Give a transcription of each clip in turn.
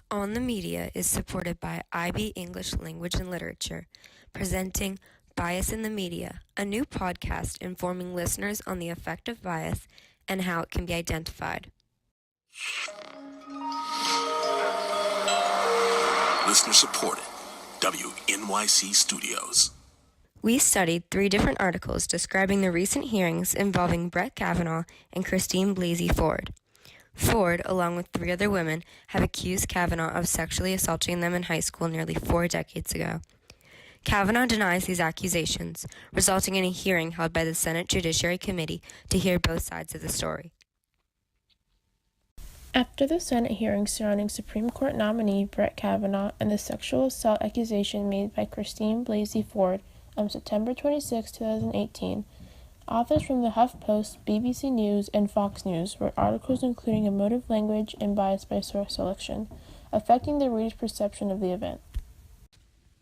On the Media is supported by IB English Language and Literature, presenting Bias in the Media, a new podcast informing listeners on the effect of bias and how it can be identified. Listener supported, WNYC Studios. We studied 3 different articles describing the recent hearings involving Brett Kavanaugh and Christine Blasey Ford. Ford, along with 3 other women, have accused Kavanaugh of sexually assaulting them in high school nearly 4 decades ago. Kavanaugh denies these accusations, resulting in a hearing held by the Senate Judiciary Committee to hear both sides of the story. After the Senate hearing surrounding Supreme Court nominee Brett Kavanaugh and the sexual assault accusation made by Christine Blasey Ford on September 26, 2018, authors from the HuffPost, BBC News, and Fox News wrote articles including emotive language and bias by source selection, affecting the reader's perception of the event.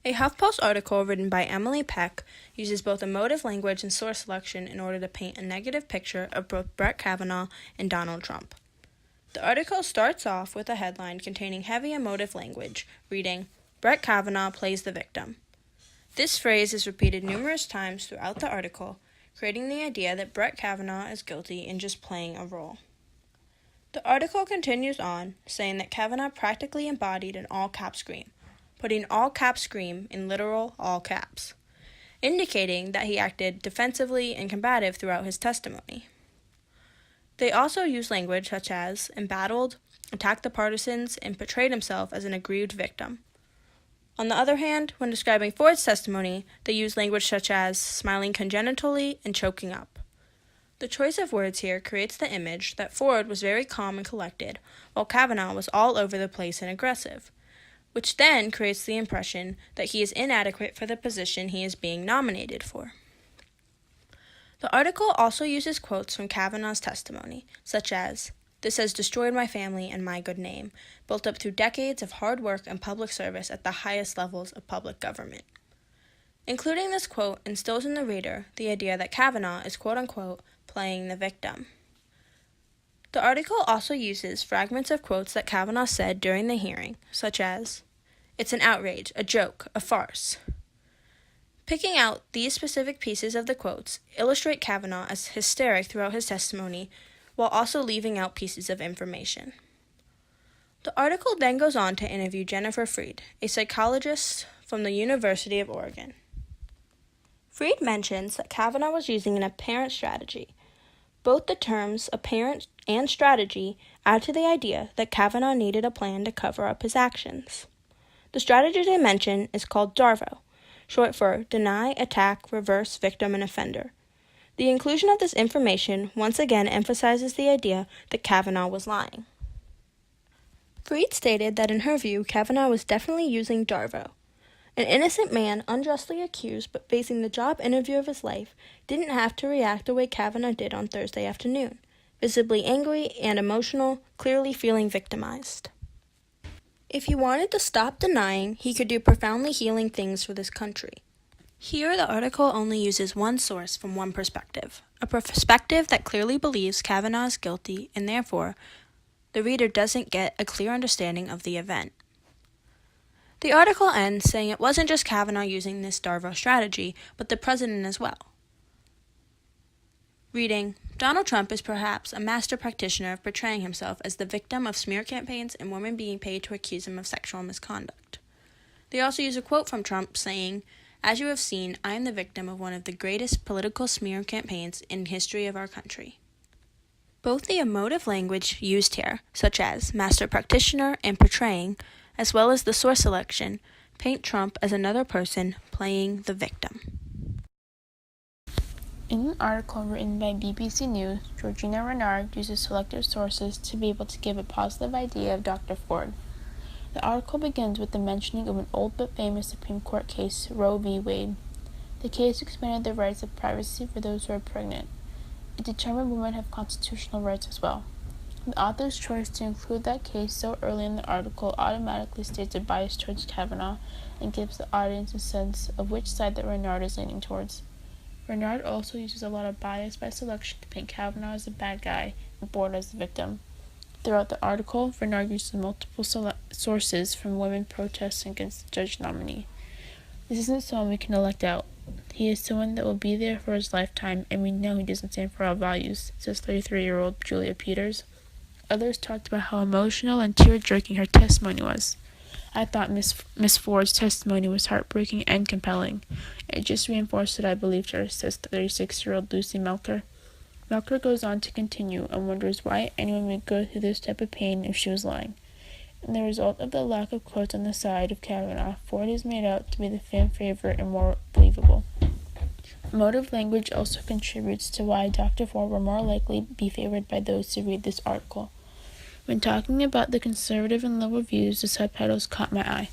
A HuffPost article written by Emily Peck uses both emotive language and source selection in order to paint a negative picture of both Brett Kavanaugh and Donald Trump. The article starts off with a headline containing heavy emotive language, reading, "Brett Kavanaugh plays the victim." This phrase is repeated numerous times throughout the article, creating the idea that Brett Kavanaugh is guilty in just playing a role. The article continues on, saying that Kavanaugh practically embodied an all-cap scream, putting all-cap scream in literal all caps, indicating that he acted defensively and combative throughout his testimony. They also use language such as embattled, attacked the partisans, and portrayed himself as an aggrieved victim. On the other hand, when describing Ford's testimony, they use language such as smiling congenitally and choking up. The choice of words here creates the image that Ford was very calm and collected, while Kavanaugh was all over the place and aggressive, which then creates the impression that he is inadequate for the position he is being nominated for. The article also uses quotes from Kavanaugh's testimony, such as, "This has destroyed my family and my good name, built up through decades of hard work and public service at the highest levels of public government." Including this quote instills in the reader the idea that Kavanaugh is quote-unquote playing the victim. The article also uses fragments of quotes that Kavanaugh said during the hearing, such as, "It's an outrage, a joke, a farce." Picking out these specific pieces of the quotes illustrate Kavanaugh as hysteric throughout his testimony, while also leaving out pieces of information. The article then goes on to interview Jennifer Freed, a psychologist from the University of Oregon. Freed mentions that Kavanaugh was using an apparent strategy. Both the terms apparent and strategy add to the idea that Kavanaugh needed a plan to cover up his actions. The strategy they mention is called DARVO, short for Deny, Attack, Reverse, Victim, and Offender. The inclusion of this information once again emphasizes the idea that Kavanaugh was lying. Freed stated that in her view, Kavanaugh was definitely using DARVO. An innocent man, unjustly accused but facing the job interview of his life, didn't have to react the way Kavanaugh did on Thursday afternoon, visibly angry and emotional, clearly feeling victimized. If he wanted to stop denying, he could do profoundly healing things for this country. Here, the article only uses one source from one perspective, a perspective that clearly believes Kavanaugh is guilty, and therefore, the reader doesn't get a clear understanding of the event. The article ends saying it wasn't just Kavanaugh using this DARVO strategy, but the president as well. Reading, "Donald Trump is perhaps a master practitioner of portraying himself as the victim of smear campaigns and women being paid to accuse him of sexual misconduct." They also use a quote from Trump saying, "As you have seen, I am the victim of one of the greatest political smear campaigns in the history of our country." Both the emotive language used here, such as master practitioner and portraying, as well as the source selection, paint Trump as another person playing the victim. In an article written by BBC News, Georgina Renard uses selected sources to be able to give a positive idea of Dr. Ford. The article begins with the mentioning of an old but famous Supreme Court case, Roe v. Wade. The case expanded the rights of privacy for those who are pregnant. It determined women have constitutional rights as well. The author's choice to include that case so early in the article automatically states a bias towards Kavanaugh and gives the audience a sense of which side that Renard is leaning towards. Renard also uses a lot of bias by selection to paint Kavanaugh as the bad guy and Ford as the victim. Throughout the article, Renard uses multiple sources from women protesting against the judge nominee. This isn't someone we can elect out. He is someone that will be there for his lifetime, and we know he doesn't stand for our values, says 33-year-old Julia Peters. Others talked about how emotional and tear-jerking her testimony was. I thought Miss Ford's testimony was heartbreaking and compelling. It just reinforced that I believed her, says 36-year-old Lucy Melker. Melker goes on to continue and wonders why anyone would go through this type of pain if she was lying. In the result of the lack of quotes on the side of Kavanaugh, Ford is made out to be the fan favorite and more believable. Emotive language also contributes to why Dr. Ford will more likely be favored by those who read this article. When talking about the conservative and liberal views, the subtitles caught my eye.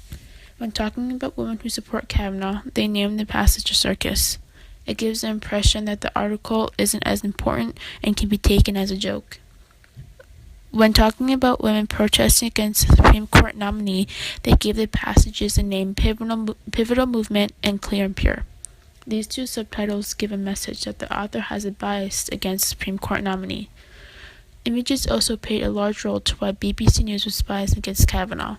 When talking about women who support Kavanaugh, they name the passage a circus. It gives the impression that the article isn't as important and can be taken as a joke. When talking about women protesting against the Supreme Court nominee, they gave the passages the name Pivotal Movement and Clear and Pure. These two subtitles give a message that the author has a bias against the Supreme Court nominee. Images also played a large role to why BBC News was biased against Kavanaugh.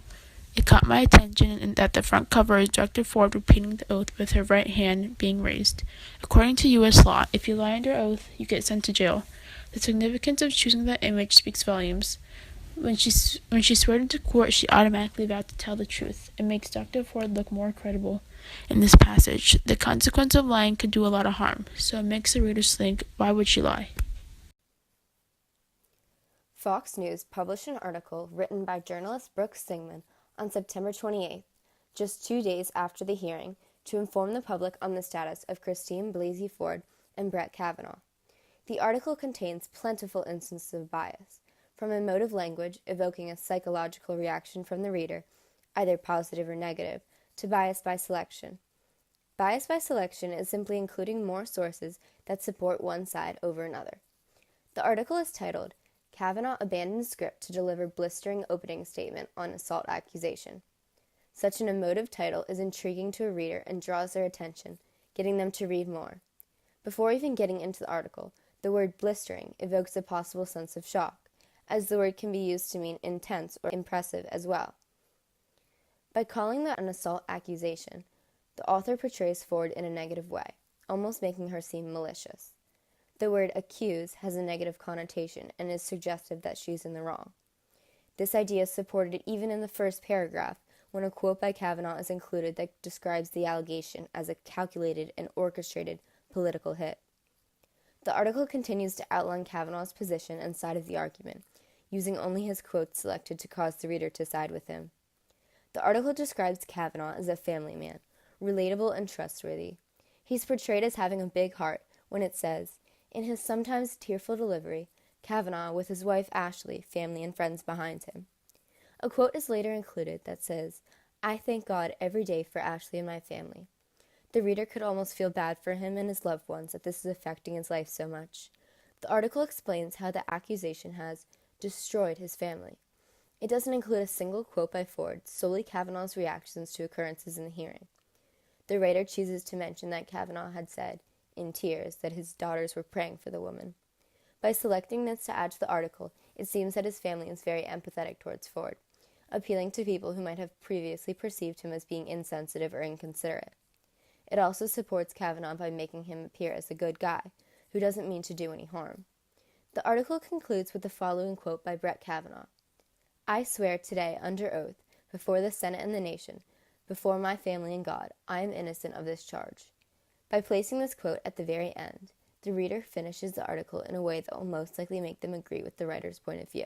It caught my attention in that the front cover is Dr. Ford repeating the oath with her right hand being raised. According to U.S. law, if you lie under oath, you get sent to jail. The significance of choosing that image speaks volumes. When she swore into court, she automatically vowed to tell the truth. It makes Dr. Ford look more credible. In this passage, the consequence of lying could do a lot of harm, so it makes the readers think, why would she lie? Fox News published an article written by journalist Brooke Singman on September 28th, just 2 days after the hearing, to inform the public on the status of Christine Blasey Ford and Brett Kavanaugh. The article contains plentiful instances of bias, from emotive language evoking a psychological reaction from the reader, either positive or negative, to bias by selection. Bias by selection is simply including more sources that support one side over another. The article is titled, Kavanaugh Abandoned Script to Deliver Blistering Opening Statement on Assault Accusation. Such an emotive title is intriguing to a reader and draws their attention, getting them to read more. Before even getting into the article, the word blistering evokes a possible sense of shock, as the word can be used to mean intense or impressive as well. By calling that an assault accusation, the author portrays Ford in a negative way, almost making her seem malicious. The word accuse has a negative connotation and is suggestive that she's in the wrong. This idea is supported even in the first paragraph, when a quote by Kavanaugh is included that describes the allegation as a calculated and orchestrated political hit. The article continues to outline Kavanaugh's position and side of the argument, using only his quotes selected to cause the reader to side with him. The article describes Kavanaugh as a family man, relatable and trustworthy. He's portrayed as having a big heart when it says, in his sometimes tearful delivery, Kavanaugh with his wife Ashley, family and friends behind him. A quote is later included that says, I thank God every day for Ashley and my family. The reader could almost feel bad for him and his loved ones that this is affecting his life so much. The article explains how the accusation has destroyed his family. It doesn't include a single quote by Ford, solely Kavanaugh's reactions to occurrences in the hearing. The writer chooses to mention that Kavanaugh had said, in tears, that his daughters were praying for the woman. By selecting this to add to the article, it seems that his family is very empathetic towards Ford, appealing to people who might have previously perceived him as being insensitive or inconsiderate. It also supports Kavanaugh by making him appear as a good guy, who doesn't mean to do any harm. The article concludes with the following quote by Brett Kavanaugh. I swear today under oath, before the Senate and the nation, before my family and God, I am innocent of this charge. By placing this quote at the very end, the reader finishes the article in a way that will most likely make them agree with the writer's point of view.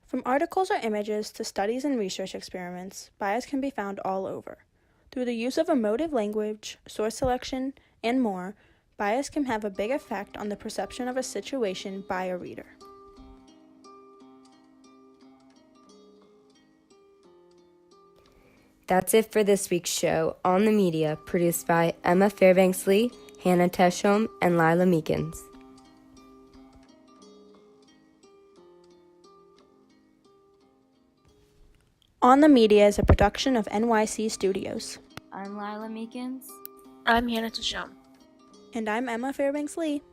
From articles or images to studies and research experiments, bias can be found all over. Through the use of emotive language, source selection, and more, bias can have a big effect on the perception of a situation by a reader. That's it for this week's show, On the Media, produced by Emma Fairbanks Lee, Hanna Teshome, and Lilah Meekins. On the Media is a production of NYC Studios. I'm Lilah Meekins. I'm Hanna Teshome. And I'm Emma Fairbanks Lee.